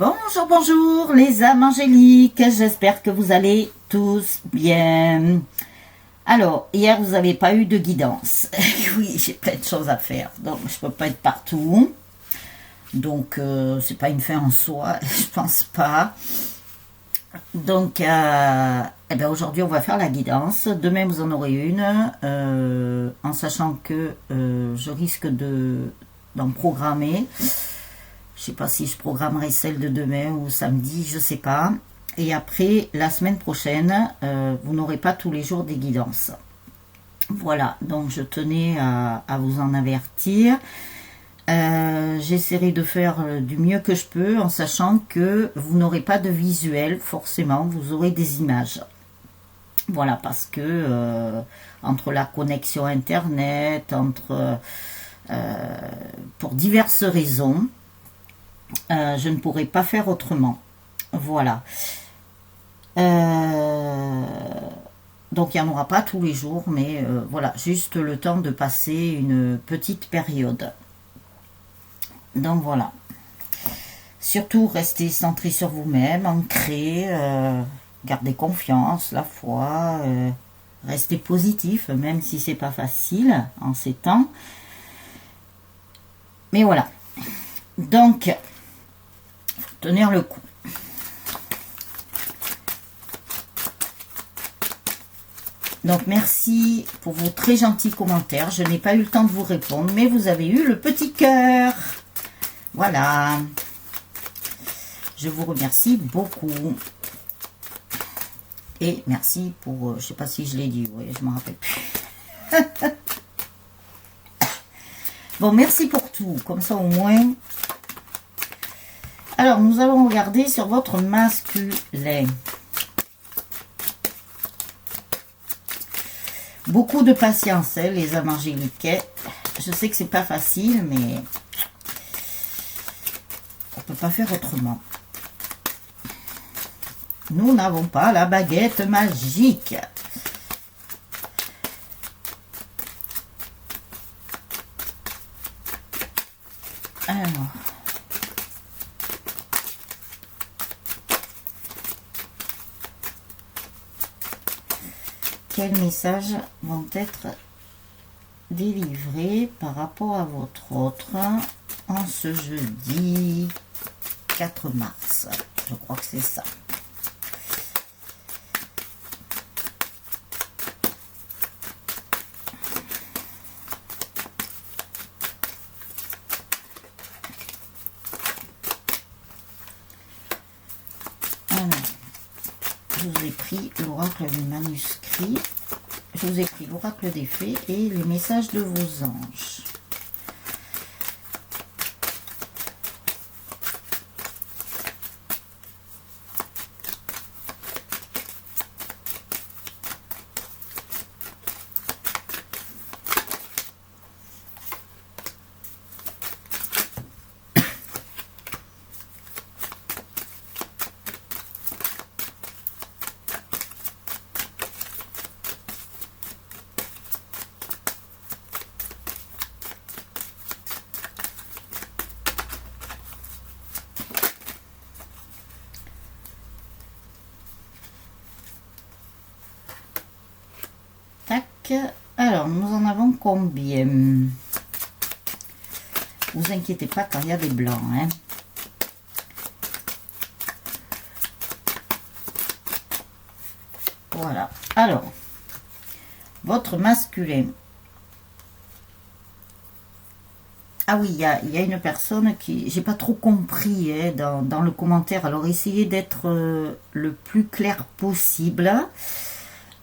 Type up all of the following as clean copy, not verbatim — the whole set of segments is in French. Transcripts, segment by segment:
Bonjour, bonjour les âmes angéliques, j'espère que vous allez tous bien. Alors, hier vous n'avez pas eu de guidance. Oui, j'ai plein de choses à faire, donc je peux pas être partout. Donc, c'est pas une fin en soi, je pense pas. Donc, eh ben aujourd'hui on va faire la guidance. Demain vous en aurez une, en sachant que je risque d'en programmer. Je sais pas si je programmerai celle de demain ou samedi, je sais pas. Et après, la semaine prochaine, vous n'aurez pas tous les jours des guidances. Voilà, donc je tenais à vous en avertir. J'essaierai de faire du mieux que je peux en sachant que vous n'aurez pas de visuel, forcément, vous aurez des images. Voilà, parce que entre la connexion internet, pour diverses raisons, je ne pourrai pas faire autrement. Voilà. Donc il n'y en aura pas tous les jours, mais voilà, juste le temps de passer une petite période. Donc voilà. Surtout restez centré sur vous-même, ancré, gardez confiance, la foi, restez positif, même si c'est pas facile en ces temps. Mais voilà. Donc, tenir le coup. Donc merci pour vos très gentils commentaires. Je n'ai pas eu le temps de vous répondre, mais vous avez eu le petit cœur. Voilà. Je vous remercie beaucoup. Et merci pour... je ne sais pas si je l'ai dit, oui, je ne m'en rappelle plus. Bon, merci pour tout. Comme ça, au moins... Alors, nous allons regarder sur votre masculin. Beaucoup de patience, hein, les âmes angéliques. Je sais que c'est pas facile, mais on peut pas faire autrement. Nous n'avons pas la baguette magique. Alors. Quels messages vont être délivrés par rapport à votre autre en ce jeudi 4 mars. Je crois que c'est ça. Alors, je vous ai pris l'oracle du manuscrit. Je vous ai pris l'oracle des fées et les messages de vos anges. Alors, nous en avons combien? Vous inquiétez pas quand il y a des blancs, hein. Voilà. Alors, votre masculin. Ah oui, il y a une personne qui... J'ai pas trop compris hein, dans le commentaire. Alors, essayez d'être le plus clair possible.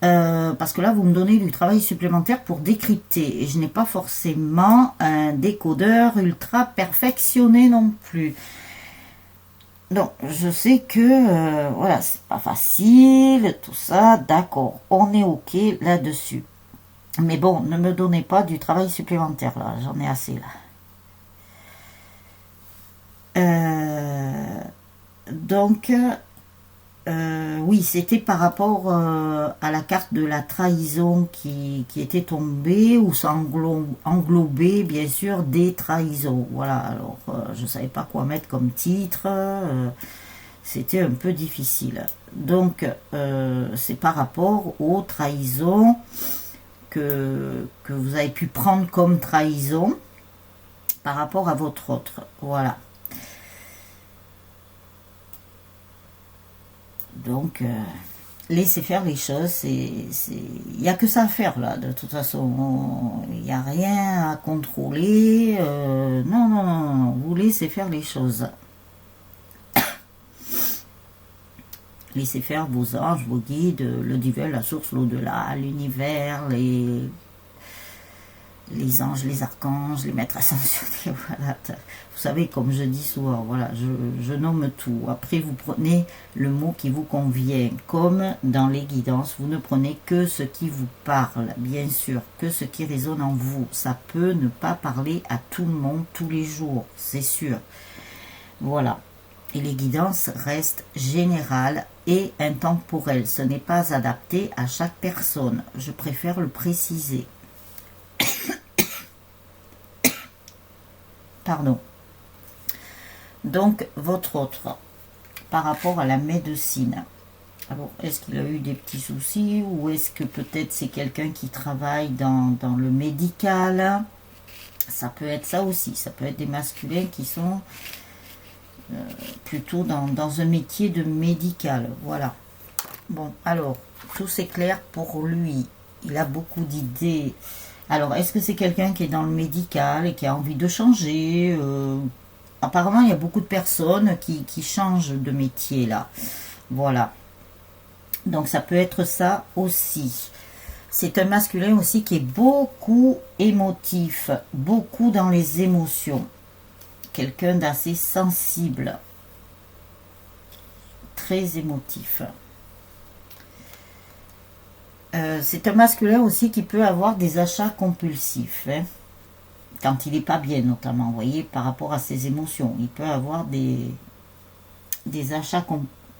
Parce que là vous me donnez du travail supplémentaire pour décrypter et je n'ai pas forcément un décodeur ultra perfectionné non plus. Donc je sais que voilà, c'est pas facile tout ça, d'accord, on est ok là-dessus, mais bon, ne me donnez pas du travail supplémentaire là, j'en ai assez là. Donc Oui, c'était par rapport à la carte de la trahison qui était tombée, où ça englobait bien sûr des trahisons. Voilà, alors je ne savais pas quoi mettre comme titre, c'était un peu difficile. Donc, c'est par rapport aux trahisons que vous avez pu prendre comme trahison par rapport à votre autre. Voilà. Donc, laissez faire les choses. Il n'y a que ça à faire là. De toute façon, il n'y a rien à contrôler. Non, non, non, non. Vous laissez faire les choses. Laissez faire vos anges, vos guides, le divin, la source, l'au-delà, l'univers, les anges, les archanges, les maîtres ascensionnés, voilà. Vous savez, comme je dis souvent, voilà, je nomme tout. Après, vous prenez le mot qui vous convient. Comme dans les guidances, vous ne prenez que ce qui vous parle, bien sûr, que ce qui résonne en vous. Ça peut ne pas parler à tout le monde tous les jours, c'est sûr. Voilà. Et les guidances restent générales et intemporelles. Ce n'est pas adapté à chaque personne. Je préfère le préciser. Pardon. Donc, votre autre, par rapport à la médecine. Alors, est-ce qu'il a eu des petits soucis ou est-ce que peut-être c'est quelqu'un qui travaille dans le médical? Ça peut être ça aussi. Ça peut être des masculins qui sont plutôt dans un métier de médical. Voilà. Bon, alors, tout c'est clair pour lui. Il a beaucoup d'idées. Alors, est-ce que c'est quelqu'un qui est dans le médical et qui a envie de changer? Apparemment, il y a beaucoup de personnes qui changent de métier, là. Voilà. Donc, ça peut être ça aussi. C'est un masculin aussi qui est beaucoup émotif, beaucoup dans les émotions. Quelqu'un d'assez sensible, très émotif. C'est un masculin aussi qui peut avoir des achats compulsifs, hein, quand il n'est pas bien notamment, vous voyez, par rapport à ses émotions. Il peut avoir des achats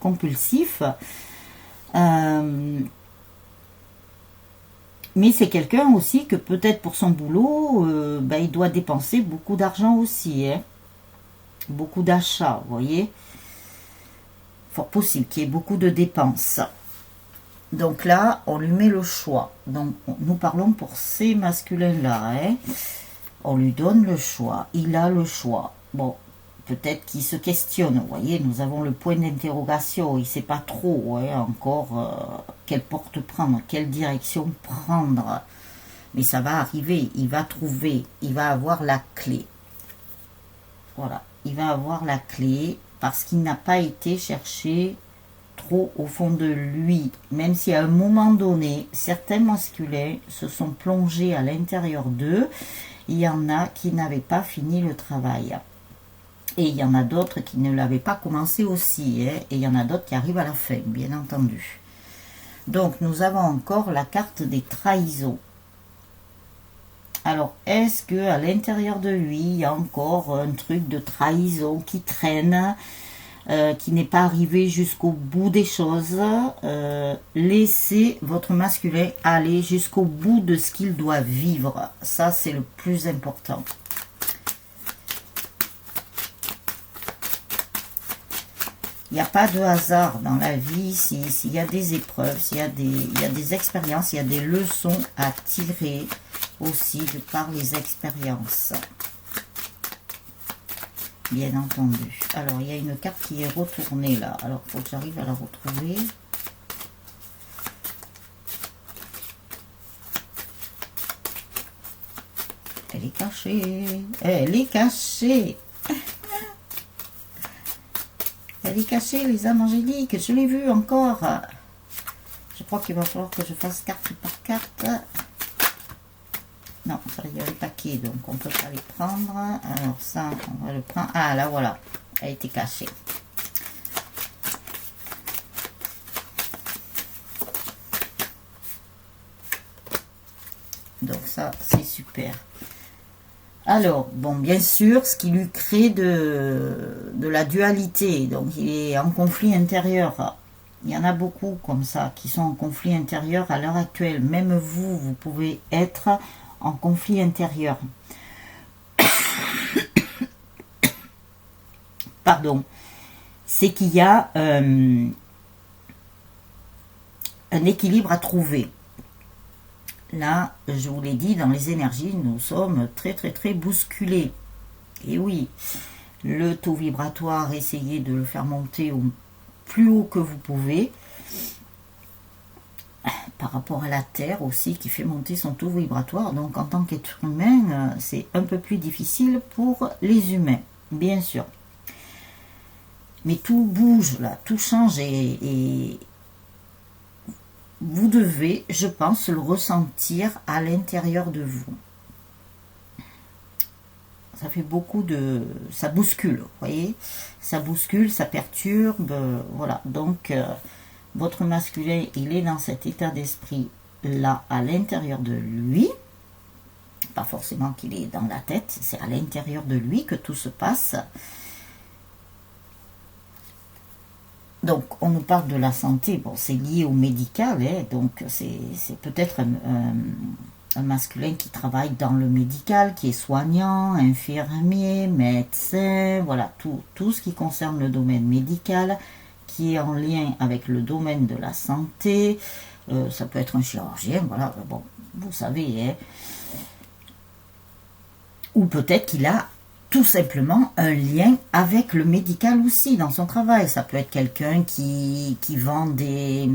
compulsifs, mais c'est quelqu'un aussi que peut-être pour son boulot, il doit dépenser beaucoup d'argent aussi, hein, beaucoup d'achats, vous voyez. Fort possible qu'il y ait beaucoup de dépenses. Donc là, on lui met le choix. Donc, nous parlons pour ces masculins-là. Hein. On lui donne le choix. Il a le choix. Bon, peut-être qu'il se questionne. Vous voyez, nous avons le point d'interrogation. Il ne sait pas trop encore quelle porte prendre, quelle direction prendre. Mais ça va arriver. Il va trouver. Il va avoir la clé. Voilà. Il va avoir la clé parce qu'il n'a pas été cherché trop au fond de lui, même si à un moment donné, certains masculins se sont plongés à l'intérieur d'eux, il y en a qui n'avaient pas fini le travail. Et il y en a d'autres qui ne l'avaient pas commencé aussi, hein, et il y en a d'autres qui arrivent à la fin, bien entendu. Donc, nous avons encore la carte des trahisons. Alors, est-ce qu'à l'intérieur de lui, il y a encore un truc de trahison qui traîne, qui n'est pas arrivé jusqu'au bout des choses? Laissez votre masculin aller jusqu'au bout de ce qu'il doit vivre. Ça, c'est le plus important. Il n'y a pas de hasard dans la vie. S'il y a des épreuves, s'il y a des expériences, il y a des leçons à tirer aussi de par les expériences. Bien entendu. Alors, il y a une carte qui est retournée là. Alors, il faut que j'arrive à la retrouver. Elle est cachée. Elle est cachée. Elle est cachée, les âmes angéliques. Je l'ai vue encore. Je crois qu'il va falloir que je fasse carte par carte. Non, ça, il y a le paquet, donc on ne peut pas les prendre. Alors ça, on va le prendre. Ah, là, voilà. Elle a été cachée. Donc ça, c'est super. Alors, bon, bien sûr, ce qui lui crée de la dualité. Donc, il est en conflit intérieur. Il y en a beaucoup comme ça qui sont en conflit intérieur à l'heure actuelle. Même vous, vous pouvez être en conflit intérieur. Pardon. C'est qu'il y a un équilibre à trouver. Là, je vous l'ai dit, dans les énergies, nous sommes très très très bousculés. Et oui, le taux vibratoire, essayez de le faire monter au plus haut que vous pouvez. Par rapport à la Terre aussi, qui fait monter son taux vibratoire. Donc en tant qu'être humain, c'est un peu plus difficile pour les humains, bien sûr. Mais tout bouge là, tout change et vous devez, je pense, le ressentir à l'intérieur de vous. Ça fait beaucoup de... ça bouscule, vous voyez. Ça bouscule, ça perturbe, voilà. Donc, votre masculin, il est dans cet état d'esprit là, à l'intérieur de lui. Pas forcément qu'il est dans la tête, c'est à l'intérieur de lui que tout se passe. Donc, on nous parle de la santé, bon, c'est lié au médical, hein, donc c'est peut-être un masculin qui travaille dans le médical, qui est soignant, infirmier, médecin, voilà, tout ce qui concerne le domaine médical, qui est en lien avec le domaine de la santé, ça peut être un chirurgien, voilà, bon, vous savez, hein. Ou peut-être qu'il a tout simplement un lien avec le médical aussi dans son travail. Ça peut être quelqu'un qui vend des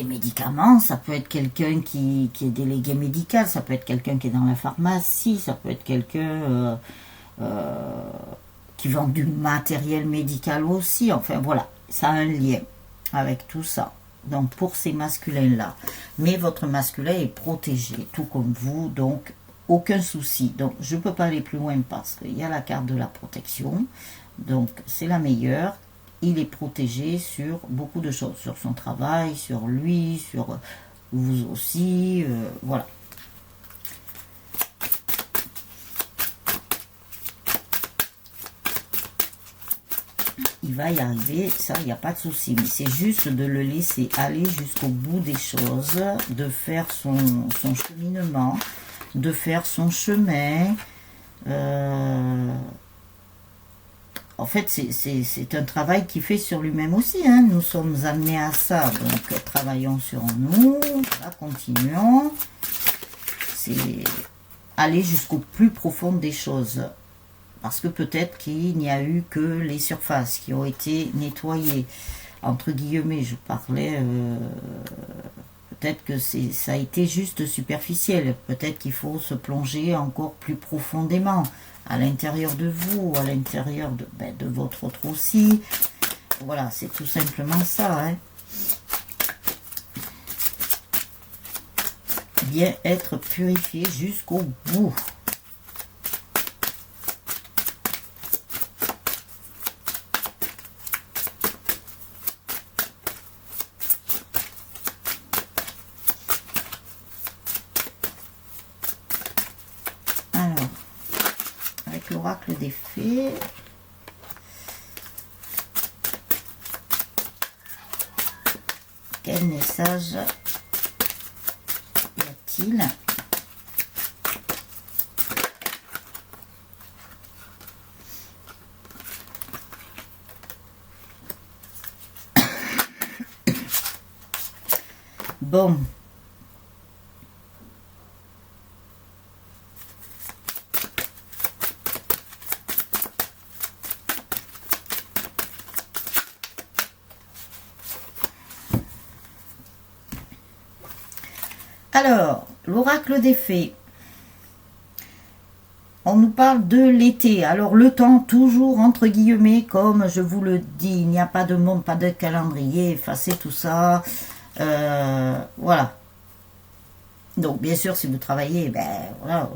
médicaments, ça peut être quelqu'un qui est délégué médical, ça peut être quelqu'un qui est dans la pharmacie, ça peut être quelqu'un qui vend du matériel médical aussi. Enfin voilà, ça a un lien avec tout ça. Donc pour ces masculins-là. Mais votre masculin est protégé, tout comme vous, donc aucun souci. Donc, je ne peux pas aller plus loin parce qu'il y a la carte de la protection. Donc, c'est la meilleure. Il est protégé sur beaucoup de choses. Sur son travail, sur lui, sur vous aussi. Voilà. Il va y arriver, ça, il n'y a pas de souci. Mais c'est juste de le laisser aller jusqu'au bout des choses, de faire son cheminement, de faire son chemin. En fait, c'est un travail qu'il fait sur lui-même aussi. Hein. Nous sommes amenés à ça. Donc, travaillons sur nous. Voilà, continuons. C'est aller jusqu'au plus profond des choses. Parce que peut-être qu'il n'y a eu que les surfaces qui ont été nettoyées. Entre guillemets, je parlais... peut-être que ça a été juste superficiel. Peut-être qu'il faut se plonger encore plus profondément à l'intérieur de vous, à l'intérieur de votre autre aussi. Voilà, c'est tout simplement ça. Hein. Bien être purifié jusqu'au bout. L'oracle des fées. Quel message y a-t-il? Bon. Alors, l'oracle des fées. On nous parle de l'été. Alors, le temps, toujours entre guillemets, comme je vous le dis, il n'y a pas de monde, pas de calendrier, effacez tout ça. Voilà. Donc, bien sûr, si vous travaillez, ben voilà,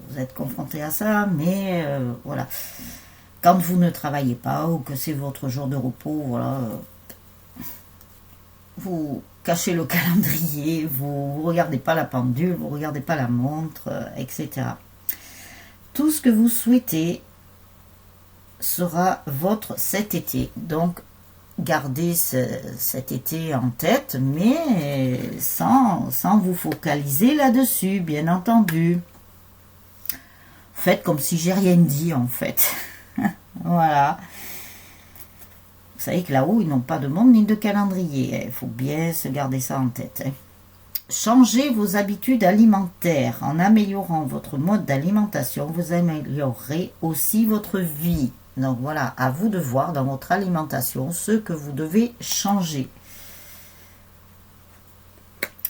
vous êtes confronté à ça, mais voilà. Quand vous ne travaillez pas ou que c'est votre jour de repos, voilà, vous cachez le calendrier, vous ne regardez pas la pendule, vous ne regardez pas la montre, etc. Tout ce que vous souhaitez sera votre cet été. Donc, garder cet été en tête, mais sans vous focaliser là-dessus, bien entendu. Faites comme si j'ai rien dit, en fait. Voilà. Vous savez que là-haut, ils n'ont pas de montre ni de calendrier. Il faut bien se garder ça en tête. Changez vos habitudes alimentaires. En améliorant votre mode d'alimentation, vous améliorerez aussi votre vie. Donc voilà, à vous de voir dans votre alimentation ce que vous devez changer.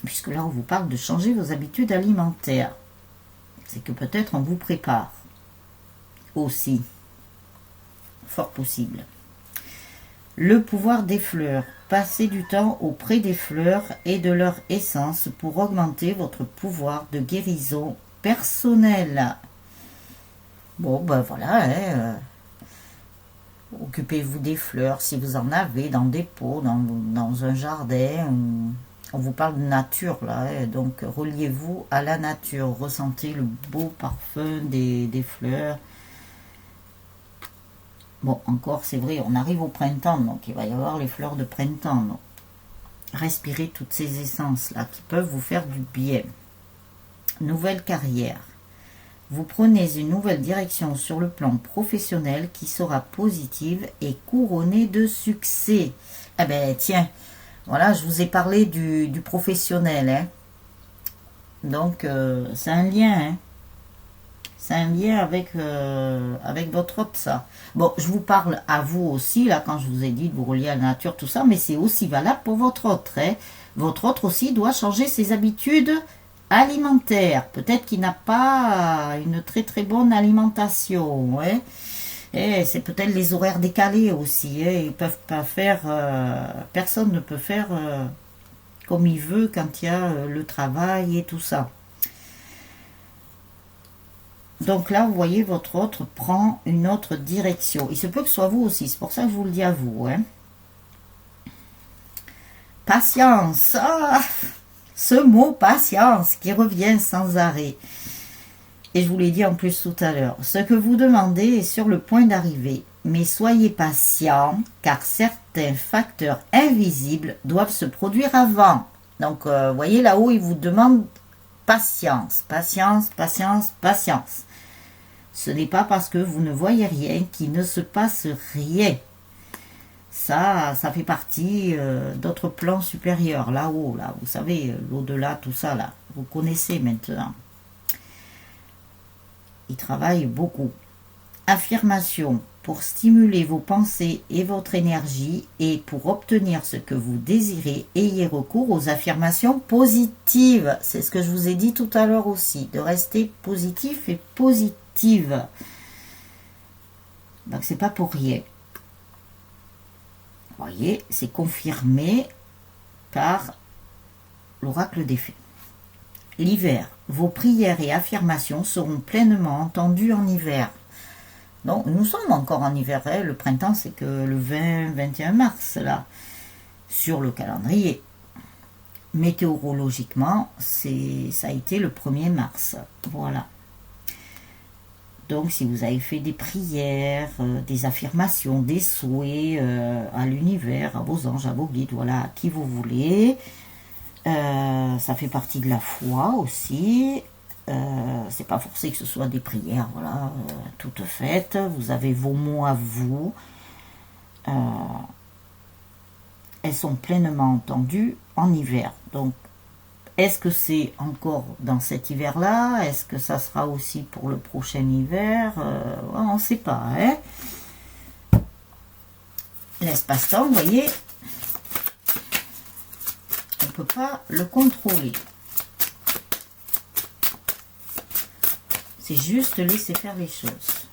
Puisque là, on vous parle de changer vos habitudes alimentaires. C'est que peut-être on vous prépare aussi. Fort possible. Le pouvoir des fleurs. Passez du temps auprès des fleurs et de leur essence pour augmenter votre pouvoir de guérison personnelle. Bon, ben voilà, hein, occupez-vous des fleurs si vous en avez dans des pots, dans un jardin. On vous parle de nature là, hein, donc reliez-vous à la nature. Ressentez le beau parfum des fleurs. Bon, encore, c'est vrai, on arrive au printemps, donc il va y avoir les fleurs de printemps. Donc. Respirez toutes ces essences-là qui peuvent vous faire du bien. Nouvelle carrière. Vous prenez une nouvelle direction sur le plan professionnel qui sera positive et couronnée de succès. Eh ben, tiens, voilà, je vous ai parlé du professionnel. Hein. Donc, c'est un lien, hein. C'est un lien avec votre autre, ça. Bon, je vous parle à vous aussi, là, quand je vous ai dit de vous relier à la nature, tout ça, mais c'est aussi valable pour votre autre. Hein. Votre autre aussi doit changer ses habitudes alimentaires. Peut-être qu'il n'a pas une très très bonne alimentation. Hein. Et c'est peut-être les horaires décalés aussi. Hein. Ils peuvent pas faire... personne ne peut faire comme il veut quand il y a le travail et tout ça. Donc là, vous voyez, votre autre prend une autre direction. Il se peut que ce soit vous aussi. C'est pour ça que je vous le dis à vous. Hein. Patience. Ah, ce mot patience qui revient sans arrêt. Et je vous l'ai dit en plus tout à l'heure. Ce que vous demandez est sur le point d'arriver. Mais soyez patient, car certains facteurs invisibles doivent se produire avant. Donc, vous voyez là-haut, il vous demande patience, patience, patience, patience. Ce n'est pas parce que vous ne voyez rien qu'il ne se passe rien. Ça fait partie d'autres plans supérieurs, là-haut, là, vous savez, l'au-delà, tout ça, là. Vous connaissez maintenant. Il travaille beaucoup. Affirmation. Pour stimuler vos pensées et votre énergie et pour obtenir ce que vous désirez, ayez recours aux affirmations positives. C'est ce que je vous ai dit tout à l'heure aussi, de rester positif et positive. Donc c'est pas pour rien. Vous voyez, c'est confirmé par l'oracle des fées. L'hiver. Vos prières et affirmations seront pleinement entendues en hiver. Donc, nous sommes encore en hiver. Hein. Le printemps, c'est que le 20-21 mars, là, sur le calendrier. Météorologiquement, ça a été le 1er mars. Voilà. Donc, si vous avez fait des prières, des affirmations, des souhaits à l'univers, à vos anges, à vos guides, voilà, à qui vous voulez, ça fait partie de la foi aussi. C'est pas forcé que ce soit des prières, voilà, toutes faites. Vous avez vos mots à vous. Elles sont pleinement entendues en hiver. Donc, est-ce que c'est encore dans cet hiver-là? Est-ce que ça sera aussi pour le prochain hiver? On ne sait pas. Hein. L'espace-temps, vous voyez, on ne peut pas le contrôler. C'est juste laisser faire les choses.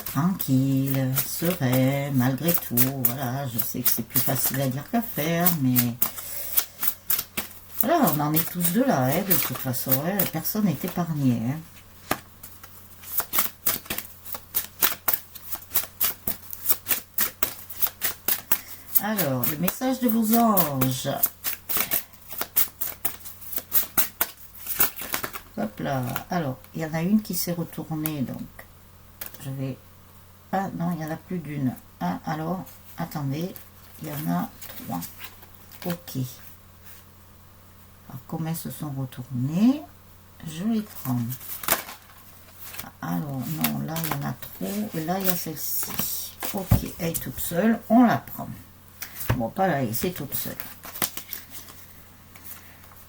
Tranquille, serein, malgré tout. Voilà, je sais que c'est plus facile à dire qu'à faire, mais... Voilà, on en est tous de là, hein, de toute façon. Hein, personne n'est épargné. Hein. Alors, le message de vos anges. Hop là. Alors, il y en a une qui s'est retournée, donc je vais Ah non, il y en a plus d'une. Ah, alors, attendez, il y en a 3. Ok. Alors, comme elles se sont retournées, je les prends. Alors, non, là, il y en a trop. Et là, il y a celle-ci. Ok, elle est toute seule. On la prend. Bon, pas la laisser toute seule.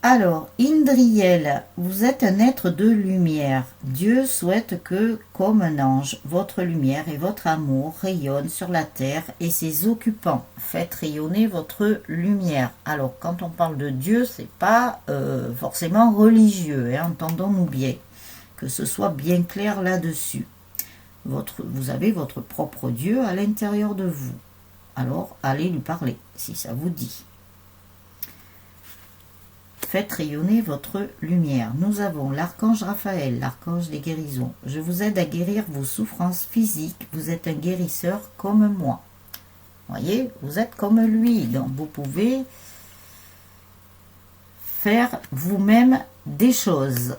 Alors, Indriel, vous êtes un être de lumière. Dieu souhaite que, comme un ange, votre lumière et votre amour rayonnent sur la terre et ses occupants. Faites rayonner votre lumière. Alors, quand on parle de Dieu, c'est pas forcément religieux, hein, entendons-nous bien. Que ce soit bien clair là-dessus. Vous avez votre propre Dieu à l'intérieur de vous. Alors, allez lui parler, si ça vous dit. Faites rayonner votre lumière. Nous avons l'archange Raphaël, l'archange des guérisons. Je vous aide à guérir vos souffrances physiques. Vous êtes un guérisseur comme moi. Voyez, vous êtes comme lui. Donc, vous pouvez faire vous-même des choses.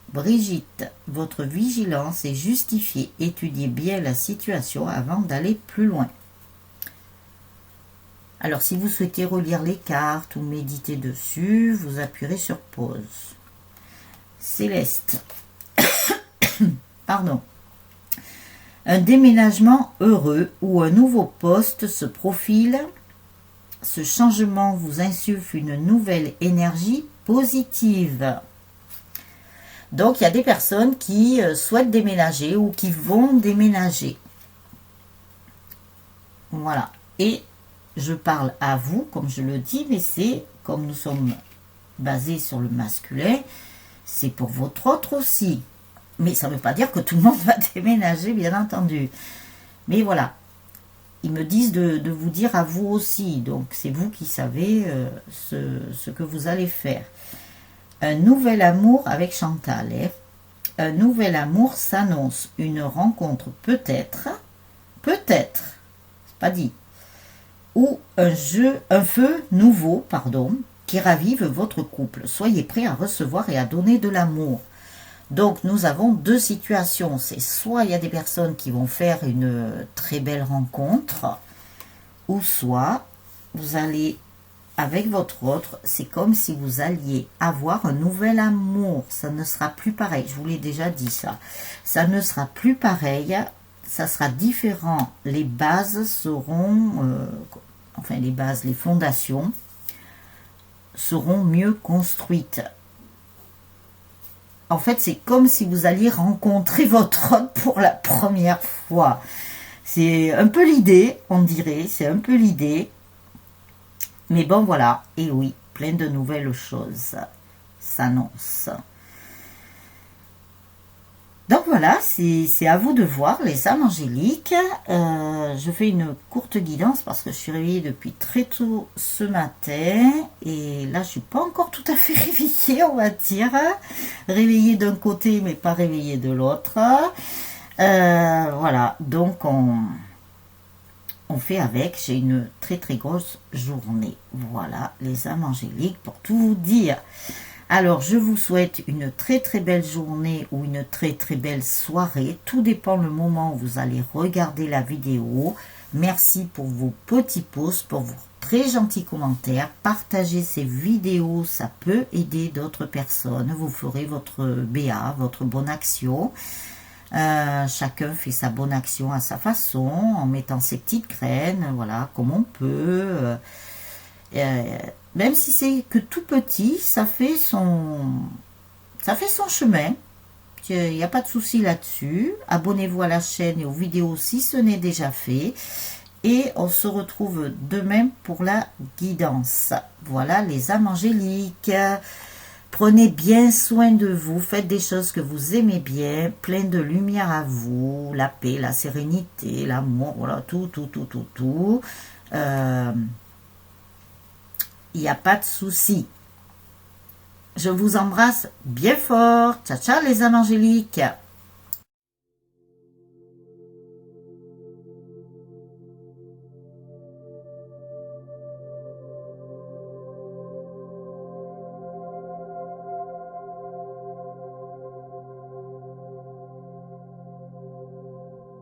Brigitte, votre vigilance est justifiée. Étudiez bien la situation avant d'aller plus loin. Alors, si vous souhaitez relire les cartes ou méditer dessus, vous appuierez sur pause. Céleste. Pardon. Un déménagement heureux ou un nouveau poste se profile. Ce changement vous insuffle une nouvelle énergie positive. Donc, il y a des personnes qui souhaitent déménager ou qui vont déménager. Voilà. Et je parle à vous, comme je le dis, mais c'est, comme nous sommes basés sur le masculin, c'est pour votre autre aussi. Mais ça ne veut pas dire que tout le monde va déménager, bien entendu. Mais voilà. Ils me disent de vous dire à vous aussi. Donc, c'est vous qui savez ce que vous allez faire. Un nouvel amour avec Chantal. Hein. Un nouvel amour s'annonce. Une rencontre peut-être, c'est pas dit, ou un feu nouveau, qui ravive votre couple. Soyez prêts à recevoir et à donner de l'amour. Donc, nous avons deux situations. C'est soit il y a des personnes qui vont faire une très belle rencontre, ou soit vous allez, avec votre autre, c'est comme si vous alliez avoir un nouvel amour. Ça ne sera plus pareil. Je vous l'ai déjà dit ça. Ça ne sera plus pareil. Ça sera différent. Les bases seront, les fondations seront mieux construites. En fait, c'est comme si vous alliez rencontrer votre homme pour la première fois. C'est un peu l'idée, on dirait, c'est un peu l'idée. Mais bon, voilà, et oui, plein de nouvelles choses s'annoncent. Donc voilà, c'est à vous de voir, les âmes angéliques. Je fais une courte guidance parce que je suis réveillée depuis très tôt ce matin. Et là, je ne suis pas encore tout à fait réveillée, on va dire. Réveillée d'un côté, mais pas réveillée de l'autre. Voilà, donc on fait avec. J'ai une très très grosse journée. Voilà, les âmes angéliques, pour tout vous dire. Alors, je vous souhaite une très très belle journée ou une très très belle soirée. Tout dépend le moment où vous allez regarder la vidéo. Merci pour vos petits pouces, pour vos très gentils commentaires. Partagez ces vidéos, ça peut aider d'autres personnes. Vous ferez votre BA, votre bonne action. Chacun fait sa bonne action à sa façon, en mettant ses petites graines, voilà, comme on peut. Même si c'est que tout petit, ça fait son chemin. Il n'y a pas de souci là-dessus. Abonnez-vous à la chaîne et aux vidéos si ce n'est déjà fait. Et on se retrouve demain pour la guidance. Voilà les âmes angéliques. Prenez bien soin de vous. Faites des choses que vous aimez bien. Plein de lumière à vous. La paix, la sérénité, l'amour. Voilà, tout. Il n'y a pas de souci. Je vous embrasse bien fort. Ciao, ciao les âmes angéliques.